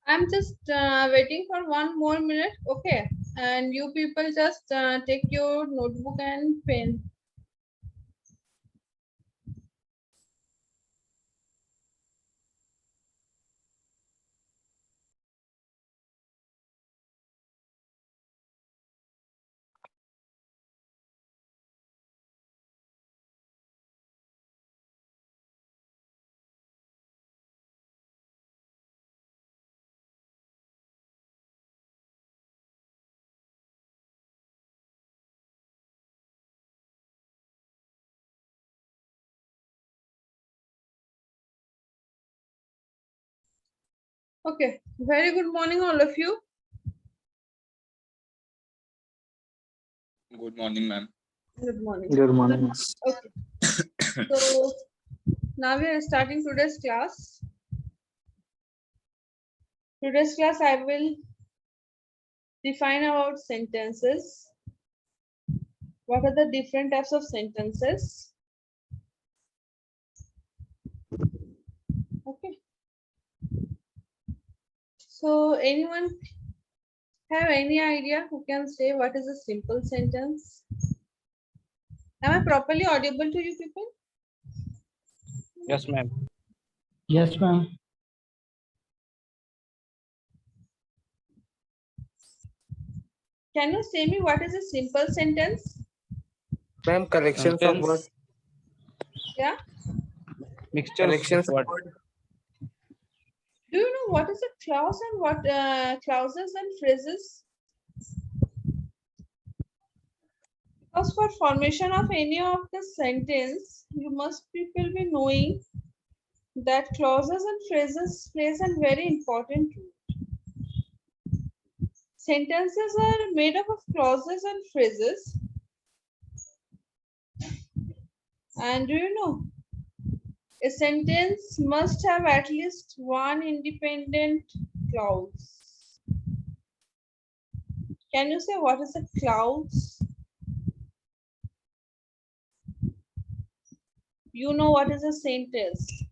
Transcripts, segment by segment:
I'm just waiting for 1 more minute, okay? And you people just take your notebook and pen. Okay, very good morning, all of you. Good morning, ma'am. Good morning. Good morning. Okay, so now we are starting today's class. Today's class, I will define about sentences. What are the different types of sentences? Okay. So anyone have any idea who can say what is a simple sentence? Am I properly audible to you people? Yes, ma'am. Yes, ma'am. Can you say me what is a simple sentence? Ma'am, collections of words. Yeah. Collections of words. Do you know what is a clause and what clauses and phrases? Because for formation of any of the sentence, you must people be knowing that clauses and phrases plays a very important role. Sentences are made up of clauses and phrases. And do you know, a sentence must have at least one independent clause. Can you say what is a clause? You know what is a sentence.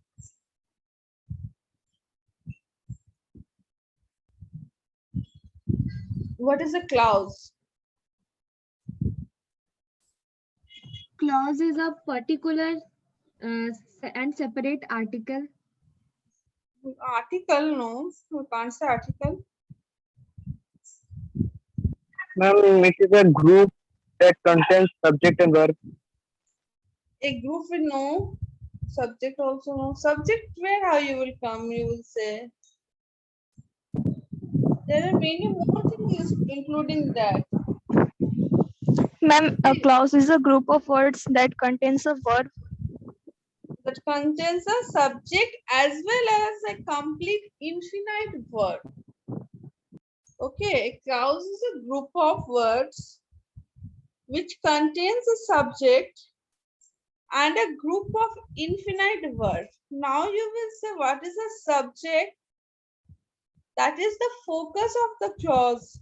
What is a clause? Clause is a particular and separate article. Article, no. You can't say article. Ma'am, it is a group that contains subject and verb. A group with no subject also no. Subject where how you will come, you will say. There are many more things including that. Ma'am, a clause is a group of words that contains a verb. That contains a subject as well as a complete infinite word. Okay, a clause is a group of words which contains a subject and a group of infinite words. Now you will say what is a subject? That is the focus of the clause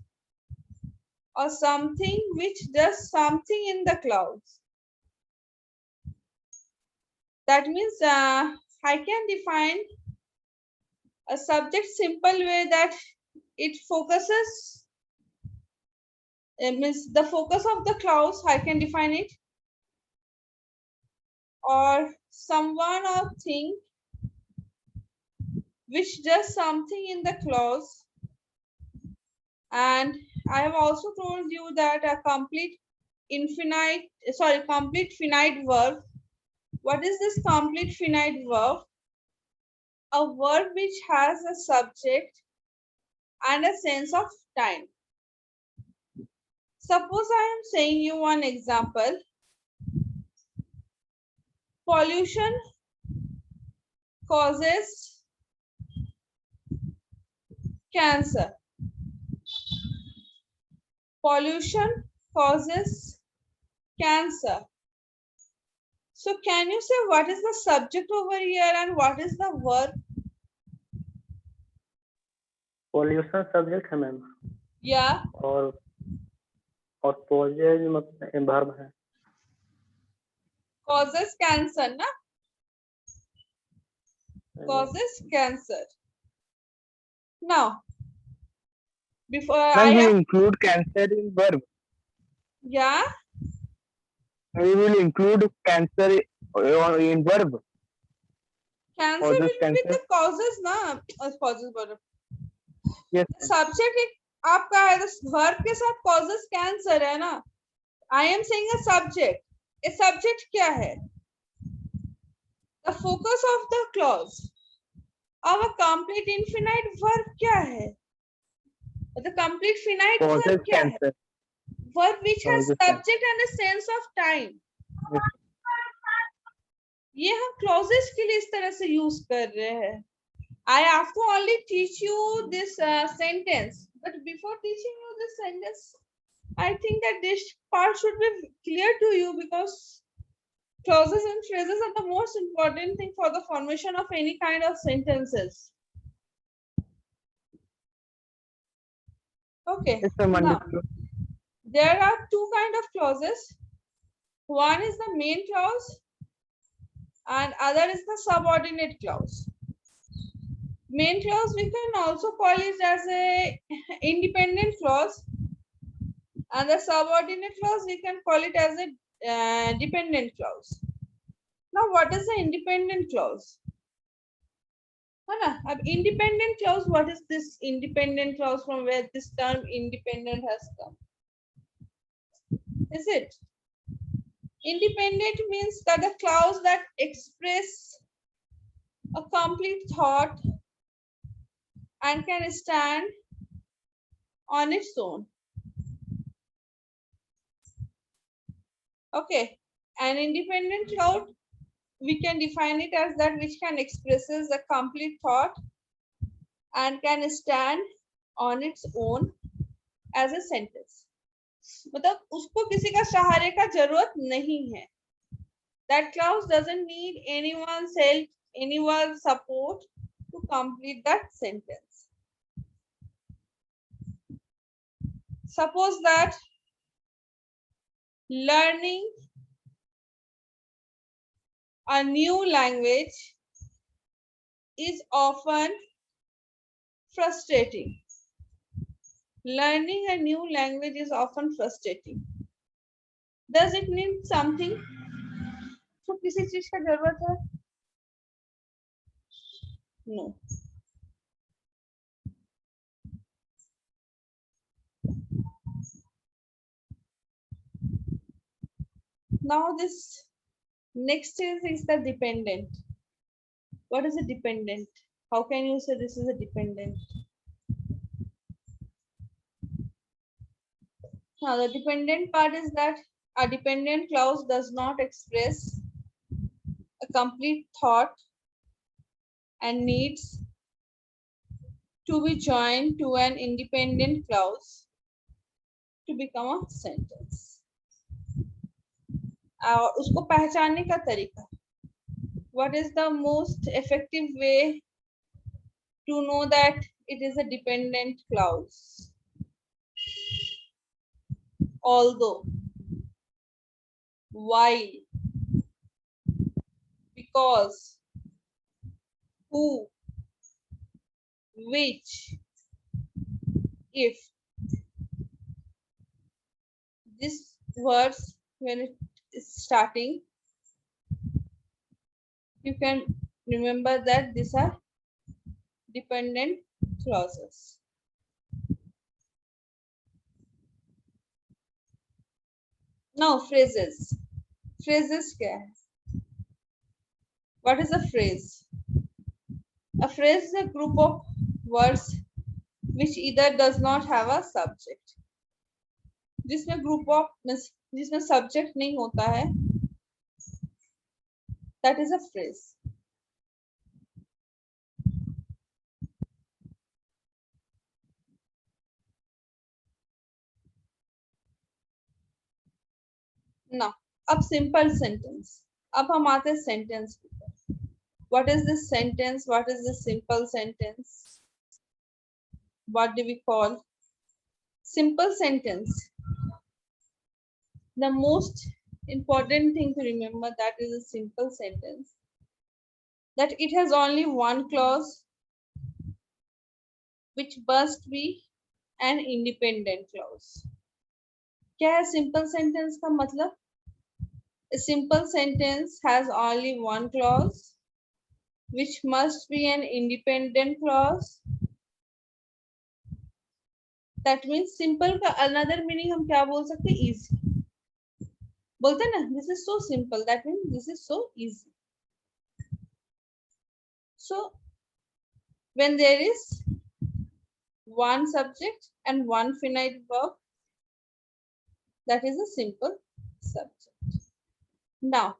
or something which does something in the clause. That means I can define a subject simple way that it focuses, means the focus of the clause, I can define it, or someone or thing which does something in the clause. And I have also told you that a complete finite verb. What is this complete finite verb? A verb which has a subject and a sense of time. Suppose I am saying you one example. Pollution causes cancer. Pollution causes cancer. So can you say what is the subject over here and what is the verb? Pollution subject है ma'am. Yeah. और possess मतलब verb है. Causes cancer, na? Causes cancer. Now, before Then I we am, include cancer in verb. yeah, We will include cancer in verb. cancer Causes will be with cancer. the causes, na? Causes, but Yes. subject एक आपका है, तो verb के साथ causes cancer है ना? I am saying a subject. A subject क्या है? The focus of the clause. अब a complete infinite verb क्या है? The complete finite Causes verb क्या है? cancer. Verb which has Causes cancer. subject and a sense of time. Yes. ये हम clauses के लिए इस तरह से use कर रहे हैं. I have to only teach you this sentence, but before teaching you this sentence, I think that this part should be clear to you, because clauses and phrases are the most important thing for the formation of any kind of sentences. Okay, Yes, ma'am, now understood. there are two kind of clauses. One is the main clause and other is the subordinate clause. Main clause we can also call it as a independent clause, and the subordinate clause we can call it as a dependent clause. Now what is the independent clause? Independent clause, what is this independent clause, from where this term independent has come? Is it? Independent means that the clause that express a complete thought and can stand on its own. Okay, an independent clause, we can define it as that which can expresses a complete thought and can stand on its own as a sentence. मतलब उसको किसी का सहारे का जरूरत नहीं है. That clause doesn't need anyone's help, anyone's support to complete that sentence. Suppose that learning a new language is often frustrating. Learning a new language is often frustrating. Does it mean something? तो किसी चीज का जरूरत है? No. Now this next is the dependent. What is a dependent? How can you say this is a dependent? Now the dependent part is that a dependent clause does not express a complete thought and needs to be joined to an independent clause to become a sentence. और उसको पहचानने का तरीका, what is the most effective way to know that it is a dependent clause? Although, while, because, who, which, if. This words, when it is starting, you can remember that these are dependent clauses. Now phrases. Phrases क्या है? What is a phrase? A phrase is a group of words which either does not have a subject. जिसमें group of जिसमें subject नहीं होता है, that is a phrase. Now, अब simple sentence. अब हम आते हैं sentence के ऊपर. What is this sentence? What is this simple sentence? What do we call simple sentence? The most important thing to remember that is a simple sentence, that it has only one clause which must be an independent clause. क्या है simple sentence का मतलब? A simple sentence has only one clause which must be an independent clause. That means simple का another meaning हम क्या बोल सकते हैं? Easy. बोलते हैं ना, this is so simple. That means this is so easy. So when there is one subject and one finite verb, that is a simple subject. Now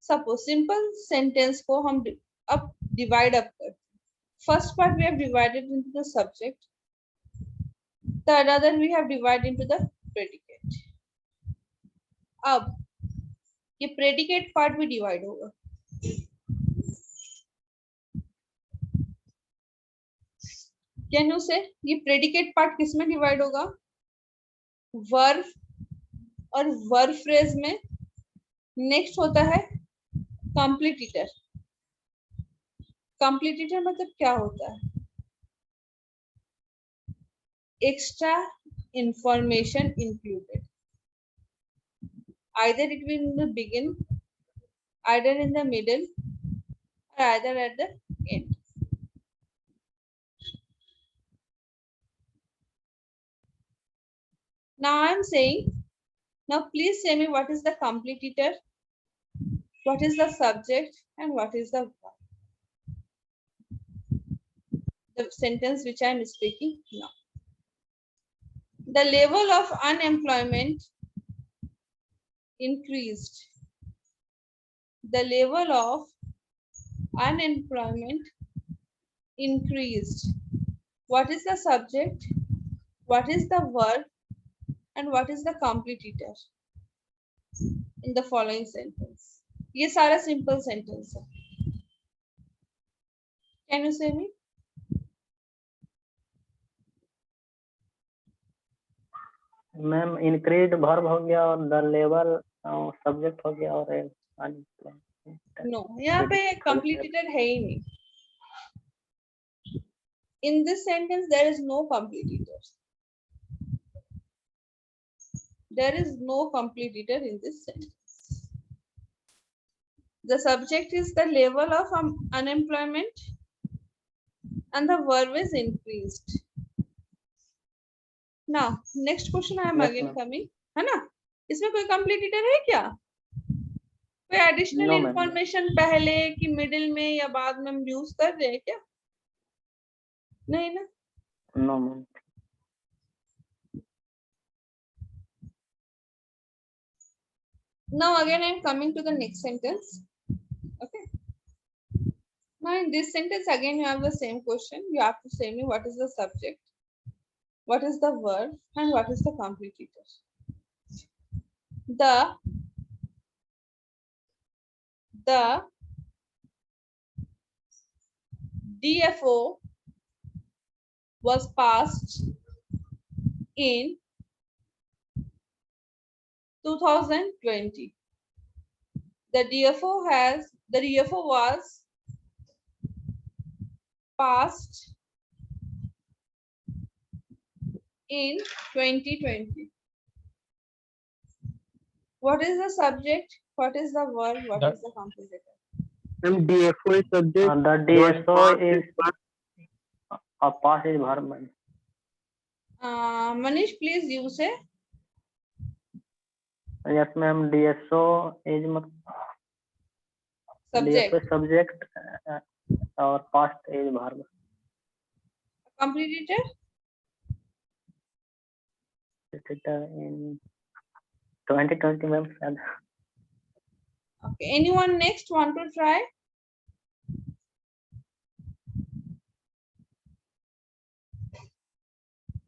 suppose simple sentence को हम अब divide up करते हैं. First part we have divided into the subject. The other we have divided into the predicate. अब ये predicate part भी divide होगा. Can you say ये predicate part किस में divide होगा? Verb और verb phrase में. Next होता है completer. Completer मतलब क्या होता है? Extra information included. Either it will in the begin, either in the middle, or either at the end. Now I am saying, now please say me what is the completer, what is the subject, and what is the verb. The sentence which I am speaking now. The level of unemployment increased. The level of unemployment increased. What is the subject? What is the verb? And what is the completer in the following sentence? ये सारा simple sentence है. Can you say me? Ma'am increase verb हो गया और the level subject हो गया और No, यहाँ पे completer है ही नहीं. In this sentence there is no completer. There is no completer in this sentence. The subject is the level of unemployment and the verb is increased. Now next question I am Yes, again ma'am. coming, है ना? इसमें कोई completer है क्या? कोई additional No, ma'am. information पहले कि middle में या बाद में हम use कर रहे हैं क्या? नहीं ना? No, ma'am. Now again I am coming to the next sentence. Okay. Now in this sentence again you have the same question. You have to say me what is the subject, what is the verb, and what is the completer. The DFO was passed in 2020. The DFO was passed in 2020. What is the subject? What is the verb? What is the completer? DFO is subject. The DFO is a past is verb. Manish, please you say. Yes, ma'am. DSO is Subject. DSO subject और past is verb. Completer? In 2020, ma'am. Okay. Anyone next want to try?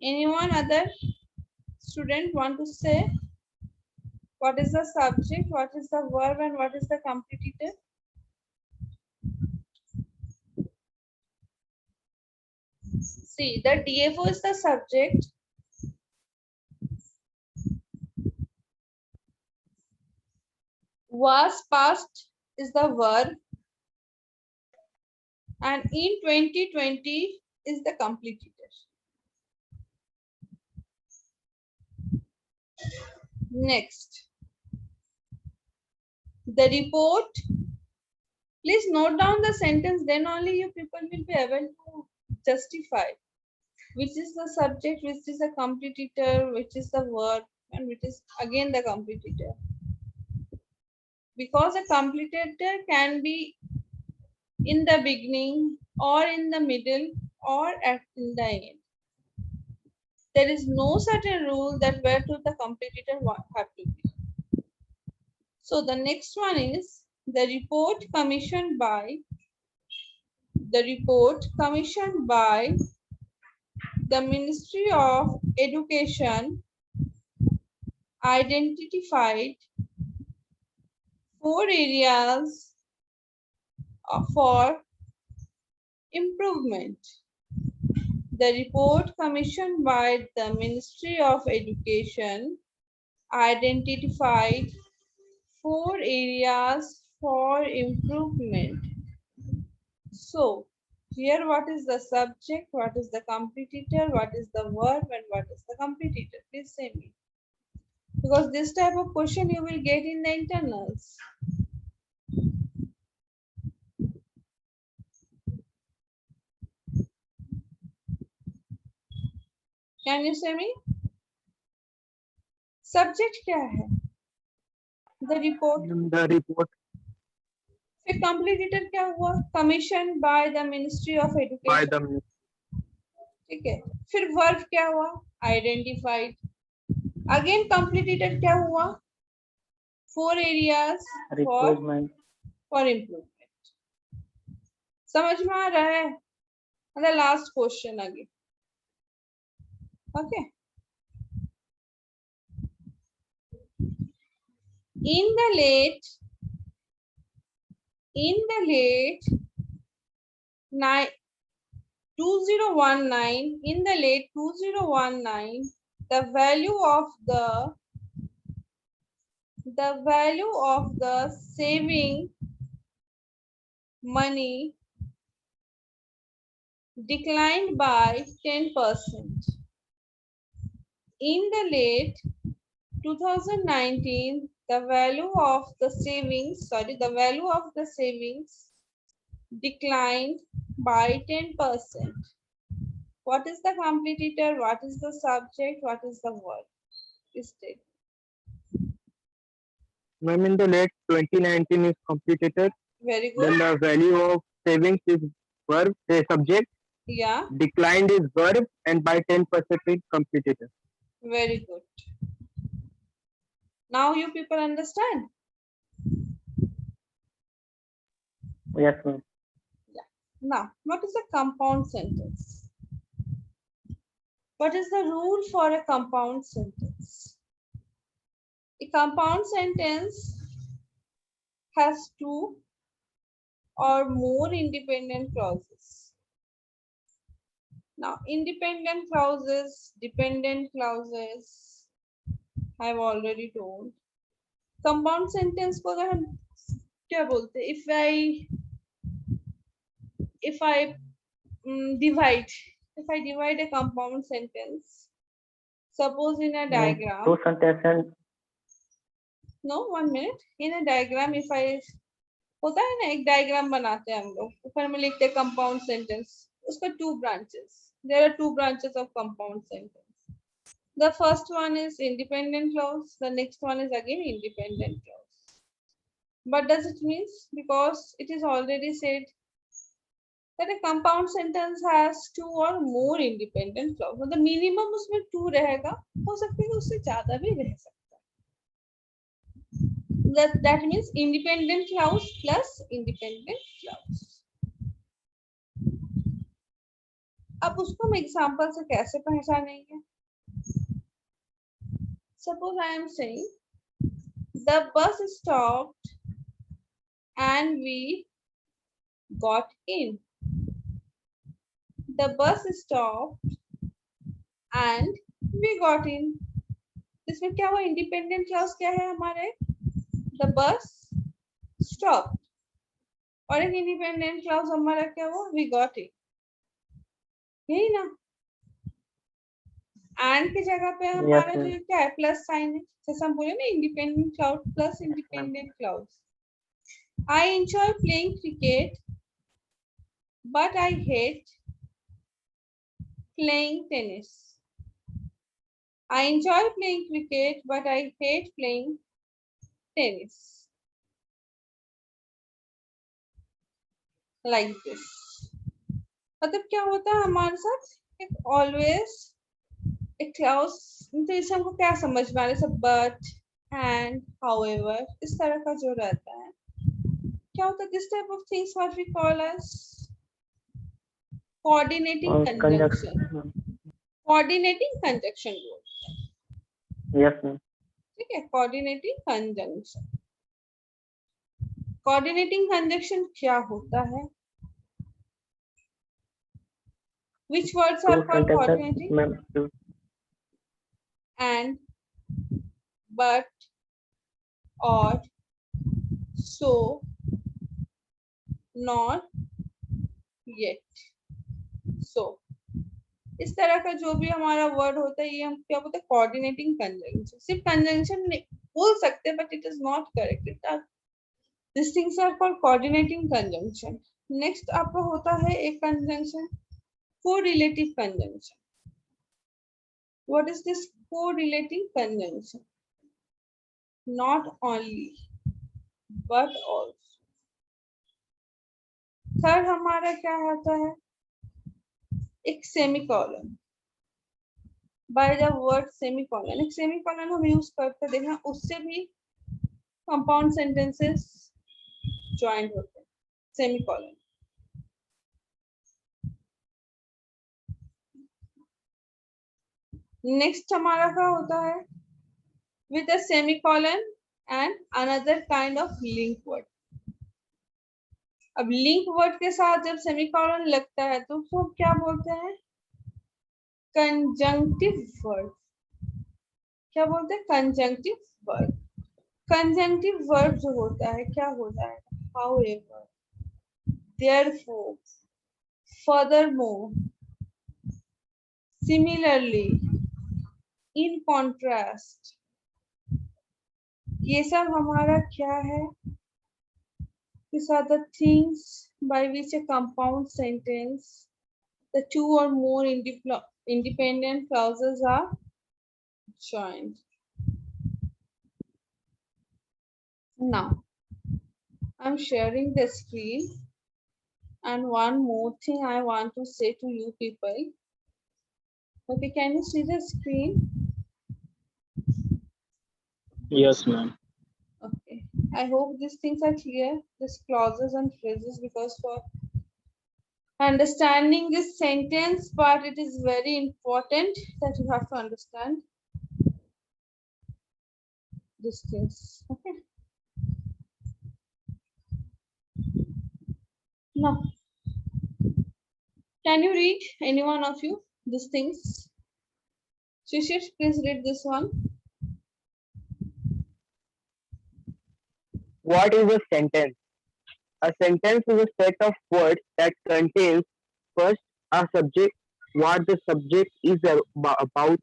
Anyone other student want to say what is the subject, what is the verb, and what is the completer? See, the DFO is the subject. Was past is the verb. And in 2020, is the completer. Next, the report. Please note down the sentence, then only you people will be able to justify which is the subject, which is the completer, which is the verb, and which is again the completer. Because a completer can be in the beginning or in the middle or in the end. There is no certain rule that where to the completer have to be. So the next one is the report commissioned by the Ministry of Education identified 4 areas for improvement. The report commissioned by the Ministry of Education identified 4 areas for improvement. So, here what is the subject, what is the completer, what is the verb, and what is the completer? Please say me. Because this type of question you will get in the internals. Can you say me? Subject क्या है? The report. The report. फिर completer क्या हुआ? Commissioned by the Ministry of Education. By the ministry. ठीक है. फिर verb क्या हुआ? Identified. Again completer क्या हुआ? 4 areas Improvement. for improvement. समझ में आ रहा है? And the last question again. Okay. In the late 2019, the value of the saving money declined by 10%. In the late 2019, the value of the savings declined by 10%. What is the completer? What is the subject? What is the verb? Please state. Ma'am, in the late 2019 is completed. Very good. Then the value of savings is verb, the subject. Yeah, Declined is verb, and by 10% is completed. very good. Now you people understand? Yes, ma'am. Now, what is a compound sentence? What is the rule for a compound sentence? A compound sentence has 2 or more independent clauses. Now, independent clauses, dependent clauses, I have already told. Compound sentence को अगर हम क्या बोलते हैं? If I divide a compound sentence, suppose in a diagram. 2 sentences. No, 1 minute. In a diagram, if I होता है ना, एक डायग्राम बनाते हैं हम लोग, ऊपर में लिखते हैं कंपाउंड सेंटेंस, उसका 2 branches. There are 2 branches of compound sentence. The first one is independent clause, the next one is again independent clause. What does it mean? Because it is already said that a compound sentence has 2 or more independent clause. मतलब minimum उसमें 2 रहेगा, हो सकता है उससे ज़्यादा भी रह सकता है. That means independent clause plus independent clause. अब उसको हम एग्जांपल से कैसे पहचानेंगे? Suppose I am saying the bus stopped and we got in. The bus stopped and we got in. इसमें क्या हुआ? इंडिपेंडेंट क्लॉज क्या है हमारे? The bus stopped. और एक इंडिपेंडेंट क्लॉज हमारा क्या हुआ? We got in. यही ना, एंड की जगह पे Yes, हमारा ma'am. जो क्या है, प्लस साइन है, जैसे हम बोले ना independent cloud plus Yes, ma'am. Independent cloud. I enjoy playing cricket, but I hate playing tennis. I enjoy playing cricket, but I hate playing tennis. Like this. मतलब क्या होता है हमारे साथ, एक ऑलवेज एक क्लाउज, तो इसे हमको क्या समझ में आ रहा है, सब बट एंड हाउएवर इस तरह का जो रहता है, क्या होता है, this type of things what we call as coordinating conjunction. Conjunction. Coordinating conjunction बोलते हैं. Yes, ma'am. ठीक है, कोऑर्डिनेटिंग कंजंक्शन. कोऑर्डिनेटिंग कंजंक्शन क्या होता है? Which words are Two called sentences, coordinating? ma'am. Two. And, but, or, so, not, yet. So. इस तरह का जो भी हमारा वर्ड होता है, ये हम क्या बोलते हैं, कोऑर्डिनेटिंग कंजंक्शन. सिर्फ कंजंक्शन बोल सकते हैं, but it is not correct. This things are called coordinating conjunction. Next आपका होता है एक conjunction, correlative conjunction. What is this correlative conjunction? Not only, but also. Third हमारा क्या होता है, एक semicolon. By the word semicolon, एक सेमीकोलन हम यूज करते हैं, देखना उससे भी कंपाउंड सेंटेंसेस ज्वाइंट होते हैं. सेमीकोलन. नेक्स्ट हमारा क्या होता है, with a semicolon and another kind of link word. अब लिंक वर्ड के साथ जब सेमीकोलन लगता है तो उसको क्या बोलते हैं, कंजंक्टिव वर्ड. क्या बोलते हैं, कंजंक्टिव वर्ड. कंजंक्टिव वर्ड जो होता है क्या होता है, however, therefore, furthermore, similarly, in contrast. ये सब हमारा क्या है, these are the things by which a compound sentence, the two or more independent clauses are joined. Now I'm sharing the screen, and one more thing I want to say to you people. Okay, can you see the screen? Yes, ma'am. Okay, I hope these things are clear, these clauses and phrases, because for understanding this sentence part, it is very important that you have to understand these things. Okay. Now, can you read, any one of you, these things? Shishir, please read this one. What is a sentence? A sentence is a set of words that contains first a subject, what the subject is about,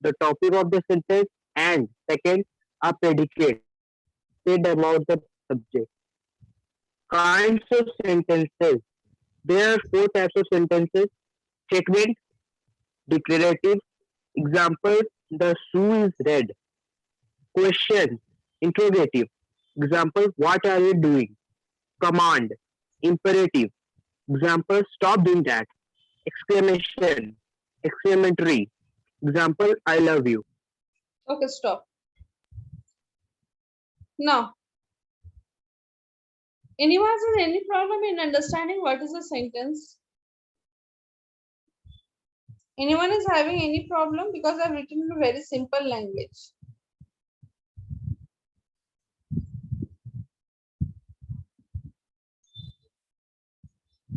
the topic of the sentence, and second a predicate said about the subject. Kinds of sentences. There are four types of sentences: statement, declarative, example, the shoe is red; question, interrogative, example, what are you doing; command, imperative, example, stop doing that; exclamation, exclamatory, example, I love you. Okay, stop. Now, anyone has any problem in understanding what is a sentence? Anyone is having any problem? Because I've written in a very simple language.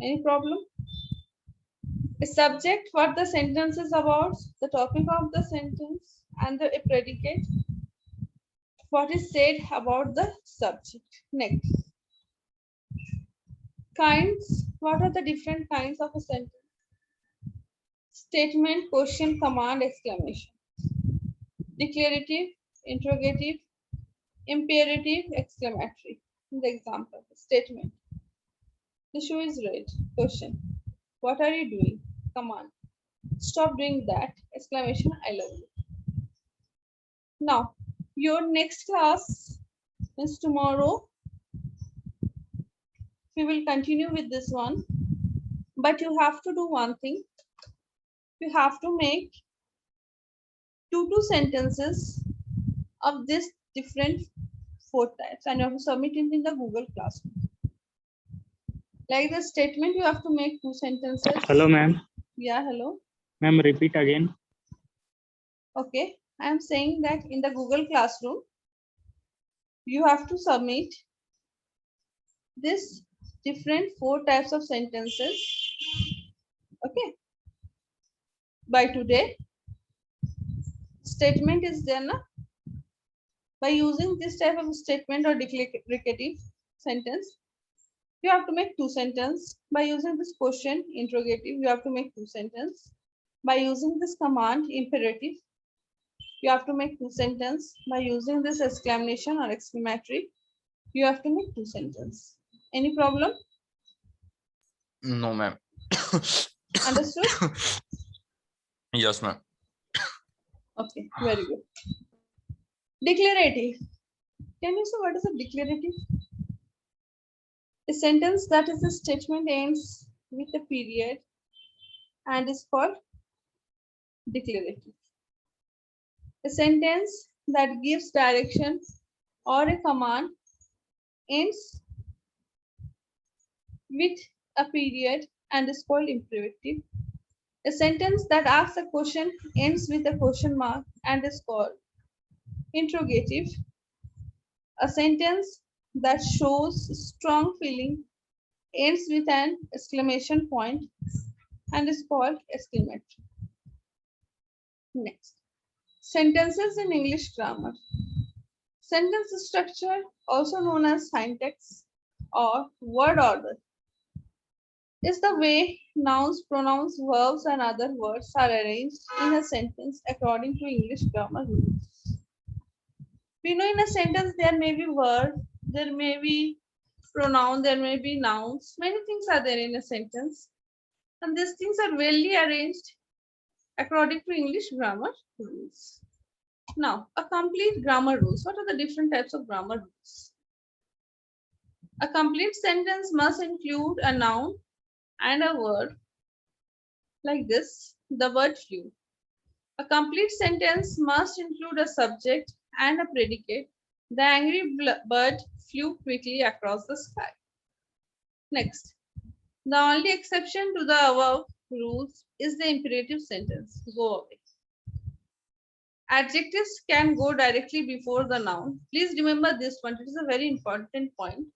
Any problem? A subject, what the sentence is about, the topic of the sentence, and a predicate, what is said about the subject. Next. Kinds, what are the different kinds of a sentence? statement, question, command, exclamation. Declarative, interrogative, imperative, exclamatory. The example, statement. The shoe is red. Question. What are you doing? Command. Stop doing that. Exclamation. I love you. Now, your next class is tomorrow. We will continue with this one. But you have to do one thing. You have to make two sentences of this different 4 types and you have to submit it in the Google Classroom. Like the statement, you have to make 2 sentences. Hello, ma'am. Yeah, hello. Ma'am, repeat again. Okay, I am saying that in the Google Classroom, you have to submit this different 4 types of sentences. Okay, by today. Statement is there, na? By using this type of statement or declarative sentence, you have to make 2 sentences. By using this question, interrogative, you have to make 2 sentences. By using this command, imperative, you have to make 2 sentences. By using this exclamation or exclamatory, you have to make 2 sentences. Any problem? No, ma'am. Understood? Yes, ma'am. Okay, very good. Declarative. Can you say what is a declarative? A sentence that is a statement ends with a period and is called declarative. A sentence that gives direction or a command ends with a period and is called imperative. A sentence that asks a question ends with a question mark and is called interrogative. A sentence that shows strong feeling ends with an exclamation point and is called exclamatory. Next, sentences in English grammar. Sentence structure, also known as syntax or word order, is the way nouns, pronouns, verbs, and other words are arranged in a sentence according to English grammar rules. We know in a sentence there may be verb, there may be pronoun, there may be nouns. Many things are there in a sentence. And these things are well arranged according to English grammar rules. Now, a complete grammar rules. What are the different types of grammar rules? A complete sentence must include a noun and a word like this, the bird flew. A complete sentence must include a subject and a predicate. The angry bird flew quickly across the sky. Next, the only exception to the above rules is the imperative sentence. Go away. Adjectives can go directly before the noun. Please remember this one. It is a very important point.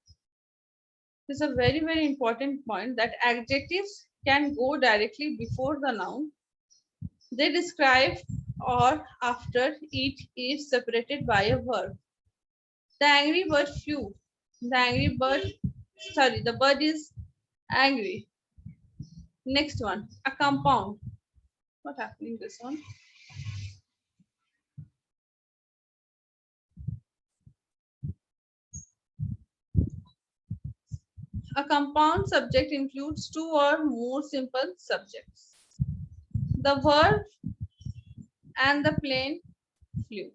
It is a very, very important point that adjectives can go directly before the noun. They describe or after it is separated by a verb. The angry bird flew. The bird is angry. Next one, a compound. What happened in this one? A compound subject includes 2 or more simple subjects. The verb and the plane flew.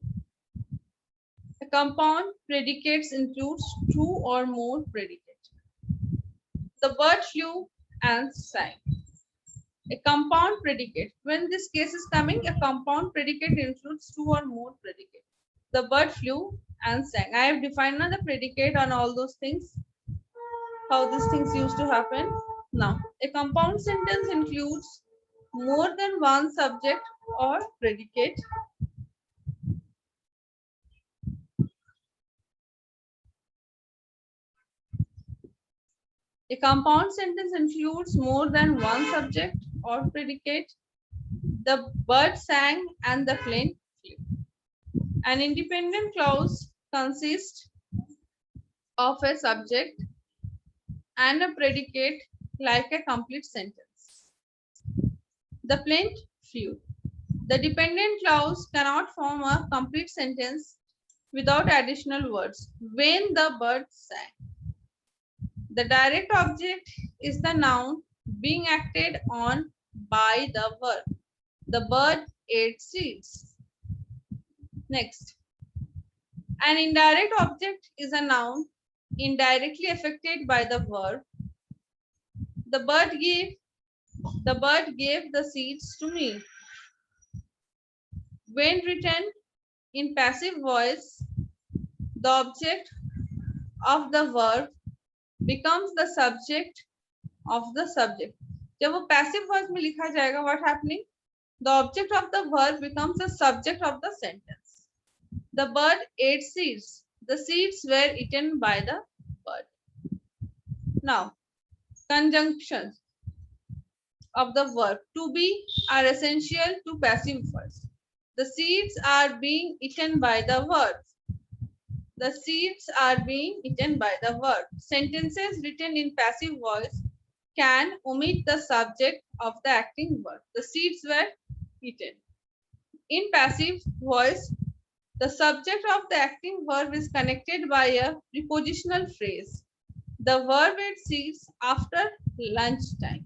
A compound predicates includes 2 or more predicates. The bird flew and sang. A compound predicate. When this case is coming, a compound predicate includes 2 or more predicates. The bird flew and sang. I have defined the predicate on all those things. How these things used to happen. Now, a compound sentence includes more than one subject or predicate. A compound sentence includes more than one subject or predicate. The bird sang and the plane flew. An independent clause consists of a subject and a predicate like a complete sentence. The plant flew. The dependent clause cannot form a complete sentence without additional words. When the bird sang. The direct object is the noun being acted on by the verb. The bird ate seeds. Next. An indirect object is a noun indirectly affected by the verb. The bird gave the seeds to me. When written in passive voice, the object of the verb becomes the subject of the subject. जब वो passive voice में लिखा जाएगा, what happening? The object of the verb becomes the subject of the sentence. The bird ate seeds. The seeds were eaten by the bird. Now, conjunctions of the verb to be are essential to passive voice. The seeds are being eaten by the verb. The seeds are being eaten by the verb. Sentences written in passive voice can omit the subject of the acting verb. The seeds were eaten. In passive voice, the subject of the acting verb is connected by a prepositional phrase. The verb ate seeds after lunchtime.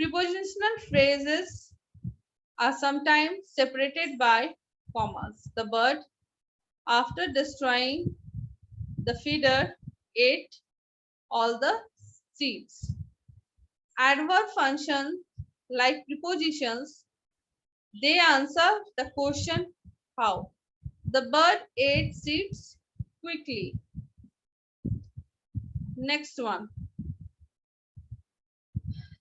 Prepositional phrases are sometimes separated by commas. The bird, after destroying the feeder, ate all the seeds. Adverb functions like prepositions, they answer the question how. The bird ate seeds quickly. Next one.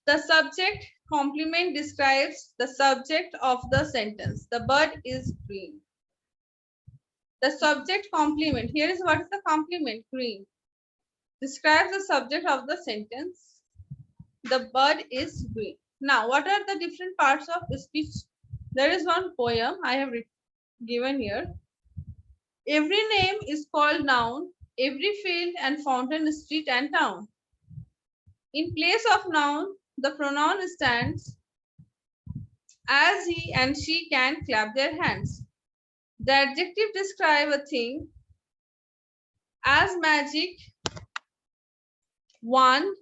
The subject complement describes the subject of the sentence. The bird is green. The subject complement, here is what is the complement, green, describes the subject of the sentence. The bird is green. Now, what are the different parts of speech? There is one poem I have given here. Every name is called noun, every field and fountain, street and town. In place of noun, the pronoun stands as he and she can clap their hands. The adjective describe a thing as magic, wand,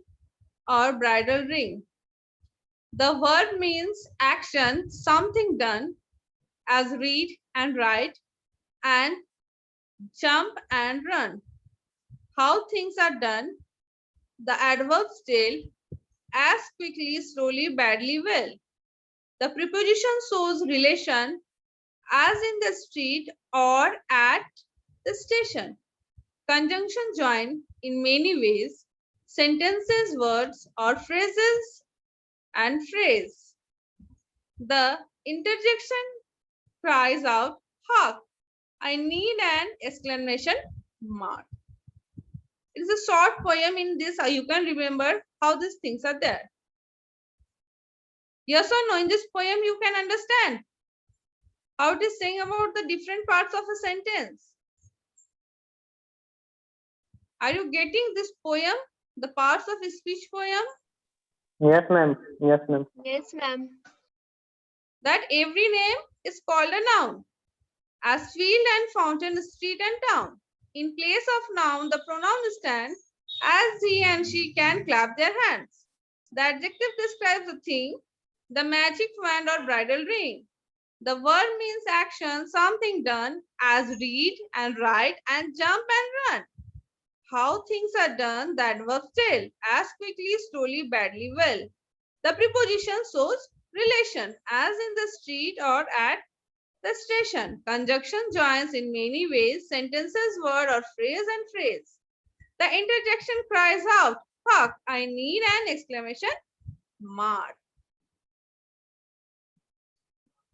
or bridal ring. The verb means action, something done, as read and write, and jump and run. How things are done, the adverbs tell, as quickly, slowly, badly, well. The preposition shows relation, as in the street or at the station. Conjunction join in many ways, sentences, words, or phrases and phrase. The interjection cries out, hark! I need an exclamation mark. It is a short poem. In this, you can remember how these things are there. Yes or no? In this poem, you can understand how it is saying about the different parts of a sentence. Are you getting this poem? The parts of a speech poem? Yes, ma'am. Yes, ma'am. Yes, ma'am. That every name is called a noun, as field and fountain, street and town. In place of noun, the pronoun stand as he and she can clap their hands. The adjective describes a thing, the magic wand or bridal ring. The verb means action, something done, as read and write and jump and run. How things are done, the adverb tell, as quickly, slowly, badly, well. The preposition shows relation, as in the street or at the station. Conjunction joins in many ways, sentences, word or phrase and phrase. The interjection cries out, hark! I need an exclamation mark.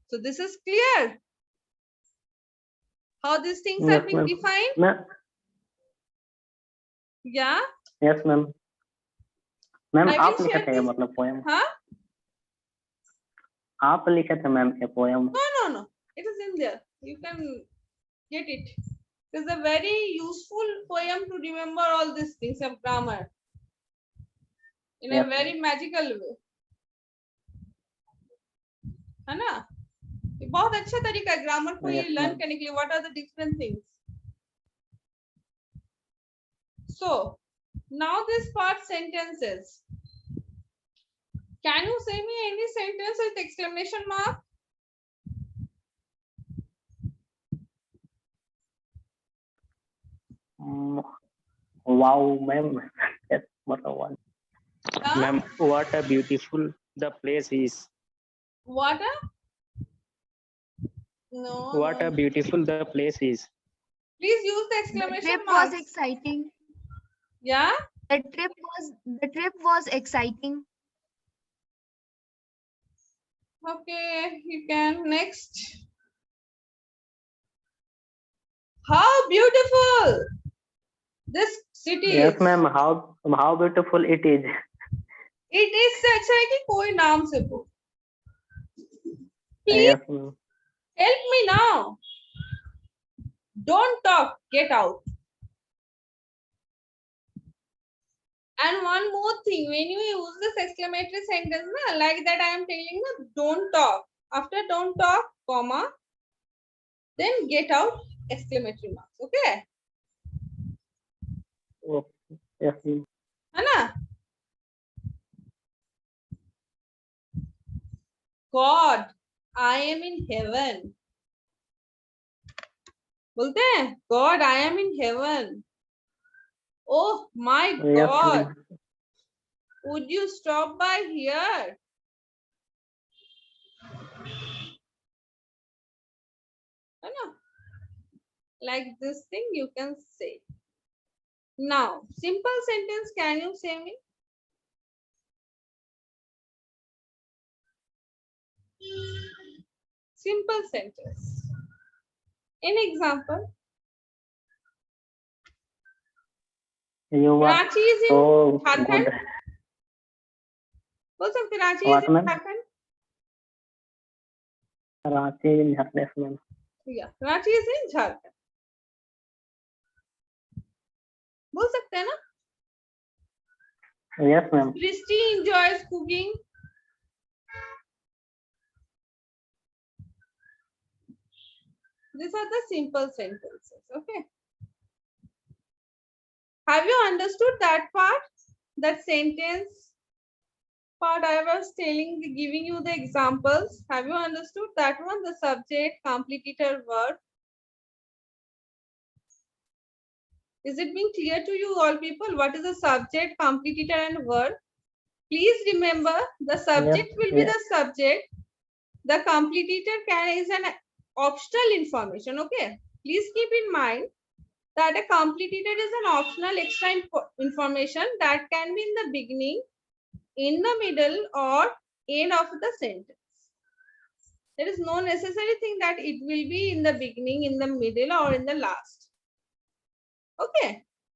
So this is clear. How these things Yes, are being ma'am. defined? Ma'am. Yeah. Yes, ma'am. Ma'am I आप will लिखे share थे ये this. मतलब poem Huh? आप लिखे थे ma'am ये poem No. It is in there. You can get it. It is a very useful poem to remember all these things of grammar in a Yes. very magical way. है ना? ये बहुत अच्छा तरीका है ग्रामर को ये Yes, लर्न ma'am. करने के लिए. What are the different things? So now this part sentences. Can you say me any sentence with exclamation mark? Wow, ma'am. That's what I want. Huh? Ma'am, what a beautiful the place is. What a? No. What no. a beautiful the place is. Please use the The exclamation trip was marks. exciting. Yeah. The trip was exciting. Okay, you can. Next. How beautiful this city Yes, is. ma'am. How beautiful it is. It is से अच्छा है कि कोई नाम से बोल. Please Yes, ma'am. help me now. Don't talk. Get out. And one more thing, when you use this exclamatory sentence, na, like that I am telling you, don't talk. After don't talk, comma, then get out, exclamatory marks. Okay? Oh, yes, ma'am. है ना? God, I am in heaven. बोलते हैं God, I am in heaven. Oh my Yes, God, ma'am. would you stop by here? है ना? Like this thing you can say. Now, simple sentence, can you say me? Simple sentence. In example, You are Ranchi is in so Jharkhand. good. बोल सकते Ranchi is What, in ma'am? Jharkhand. Ranchi in Jharkhand, yes, ma'am. Yeah, Ranchi is in Jharkhand. बोल सकते हैं ना? Yes, ma'am. Christy enjoys cooking. These are the simple sentences. Okay. Have you understood that part? That sentence part I was telling, giving you the examples. Have you understood that one? The subject, completed verb. Is it being clear to you all people? What is the subject, completed and verb? Please remember the subject will be yes. the subject. The completed is an optional information. Okay. Please keep in mind that a completed is an optional extra information that can be in the beginning, in the middle, or end of the sentence. There is no necessary thing that it will be in the beginning, in the middle, or in the last. Okay.